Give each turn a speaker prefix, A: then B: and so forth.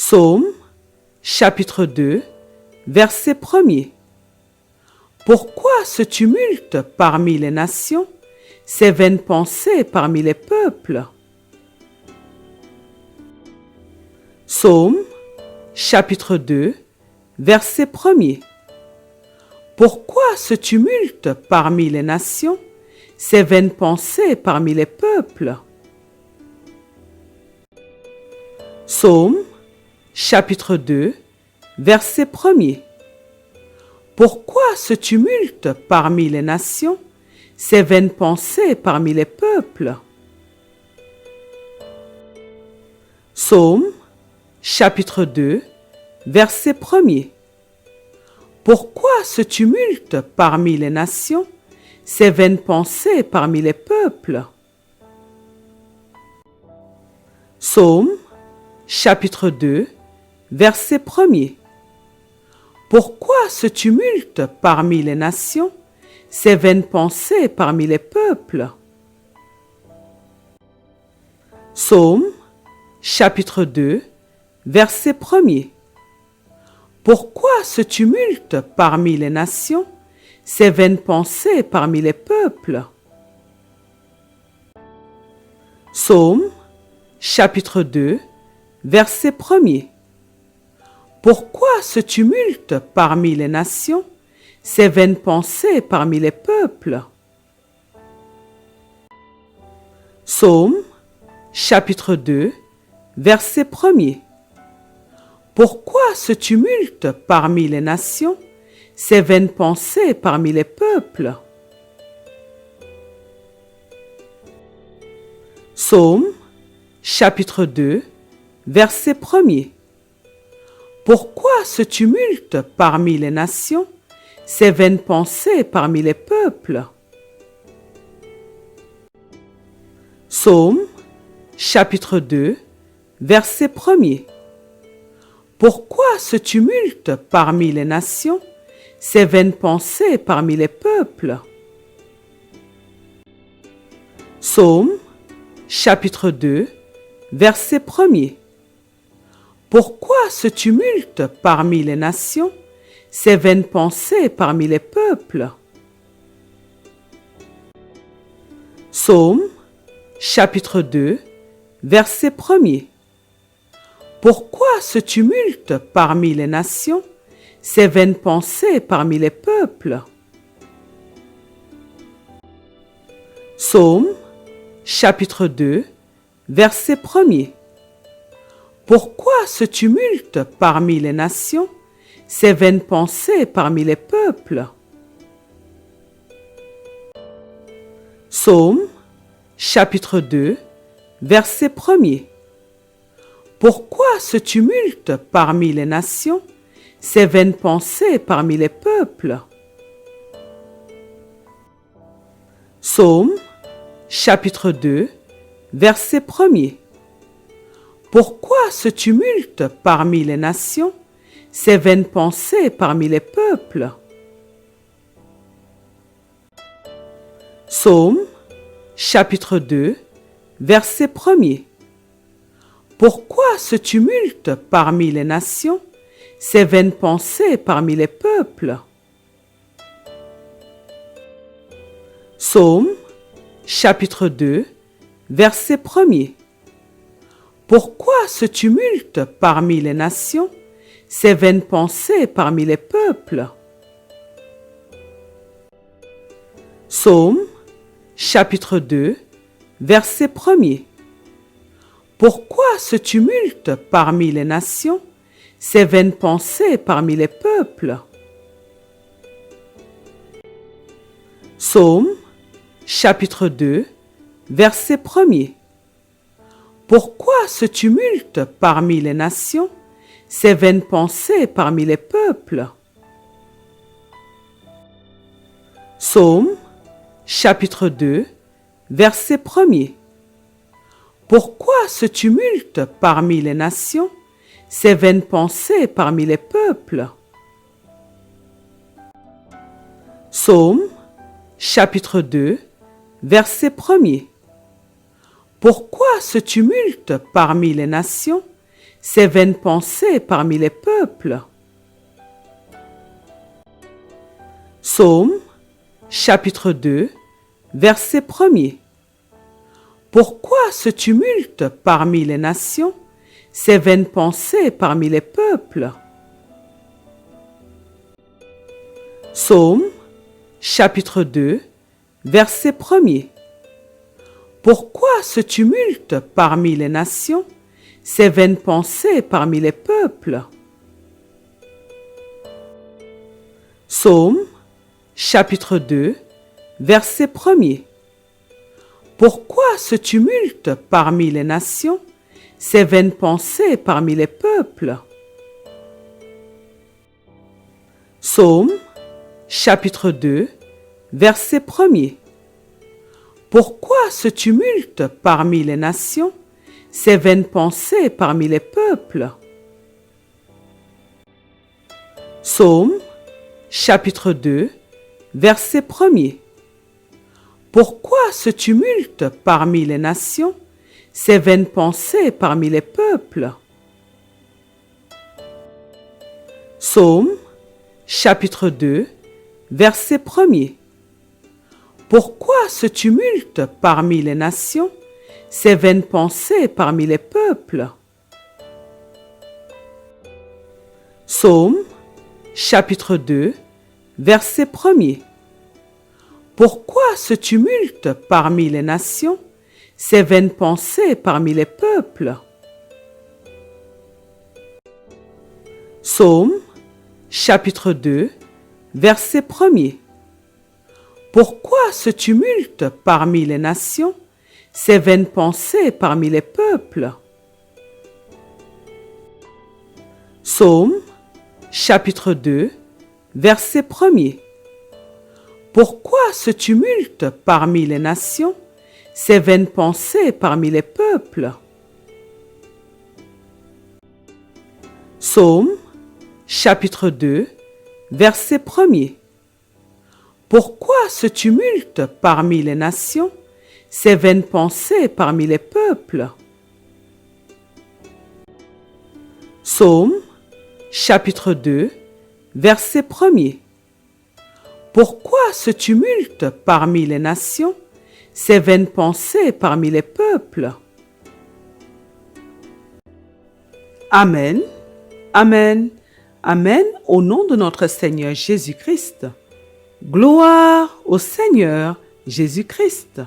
A: Psaume, chapitre 2, verset 1er. Pourquoi ce tumulte parmi les nations, ces vaines pensées parmi les peuples? Psaume, chapitre 2, verset 1er. Pourquoi ce tumulte parmi les nations, ces vaines pensées parmi les peuples? Psaume, chapitre 2, verset 1er. Pourquoi ce tumulte parmi les nations, ces vaines pensées parmi les peuples? Psaume, chapitre 2, verset 1er. Pourquoi ce tumulte parmi les nations, ces vaines pensées parmi les peuples? Psaume, chapitre 2, verset 1er. Pourquoi ce tumulte parmi les nations, ces vaines pensées parmi les peuples? Psaume, chapitre 2, verset 1er. Pourquoi ce tumulte parmi les nations, ces vaines pensées parmi les peuples? Psaume, chapitre 2, verset 1er. Pourquoi ce tumulte parmi les nations, ces vaines pensées parmi les peuples? Psaume, chapitre 2, verset 1er. Pourquoi ce tumulte parmi les nations, ces vaines pensées parmi les peuples? Psaume, chapitre 2, verset 1er. Pourquoi ce tumulte parmi les nations, ces vaines pensées parmi les peuples? Psaume, chapitre 2, verset 1er. Pourquoi ce tumulte parmi les nations, ces vaines pensées parmi les peuples? Psaume, chapitre 2, verset 1er. Pourquoi ce tumulte parmi les nations, ces vaines pensées parmi les peuples? Psaume, chapitre 2, verset 1er. Pourquoi ce tumulte parmi les nations, ces vaines pensées parmi les peuples? Psaume, chapitre 2, verset 1er. Pourquoi ce tumulte parmi les nations, ces vaines pensées parmi les peuples? Psaume, chapitre 2, verset 1er. Pourquoi ce tumulte parmi les nations, ces vaines pensées parmi les peuples? Psaume, chapitre 2, verset 1er. Pourquoi ce tumulte parmi les nations, ces vaines pensées parmi les peuples? Psaume, chapitre 2, verset 1er. Pourquoi ce tumulte parmi les nations, ces vaines pensées parmi les peuples? Psaume, chapitre 2, verset 1er. Pourquoi ce tumulte parmi les nations, ces vaines pensées parmi les peuples? Psaume, chapitre 2, verset 1er. Pourquoi ce tumulte parmi les nations, ces vaines pensées parmi les peuples? Psaume, chapitre 2, verset 1er. Pourquoi ce tumulte parmi les nations, ces vaines pensées parmi les peuples? Psaume, chapitre 2, verset 1er. Pourquoi ce tumulte parmi les nations, ces vaines pensées parmi les peuples? Psaume, chapitre 2, verset 1er. Pourquoi ce tumulte parmi les nations, ces vaines pensées parmi les peuples. Psaume, chapitre 2, verset 1er. Pourquoi ce tumulte parmi les nations, ces vaines pensées parmi les peuples? Psaume, chapitre 2, verset 1er. Pourquoi ce tumulte parmi les nations, ces vaines pensées parmi les peuples? Psaume, chapitre 2, verset 1er. Pourquoi ce tumulte parmi les nations, ces vaines pensées parmi les peuples? Psaume, chapitre 2, verset 1er. Pourquoi ce tumulte parmi les nations, ces vaines pensées parmi les peuples? Psaume, chapitre 2, verset 1er. Pourquoi ce tumulte parmi les nations, ces vaines pensées parmi les peuples? Psaume, chapitre 2, verset 1er. Pourquoi ce tumulte parmi les nations, ces vaines pensées parmi les peuples? Psaume, chapitre 2, verset 1er. Pourquoi ce tumulte parmi les nations, ces vaines pensées parmi les peuples? Psaume, chapitre 2, verset 1er. Pourquoi ce tumulte parmi les nations, ces vaines pensées parmi les peuples? Psaume, chapitre 2, verset 1er. Pourquoi ce tumulte parmi les nations, ces vaines pensées parmi les peuples? Psaume, chapitre 2, verset 1er. Pourquoi ce tumulte parmi les nations, ces vaines pensées parmi les peuples? Psaume, chapitre 2, verset 1er. Pourquoi ce tumulte parmi les nations, ces vaines pensées parmi les peuples? Amen, Amen, Amen, au nom de notre Seigneur Jésus-Christ. Gloire au Seigneur Jésus-Christ.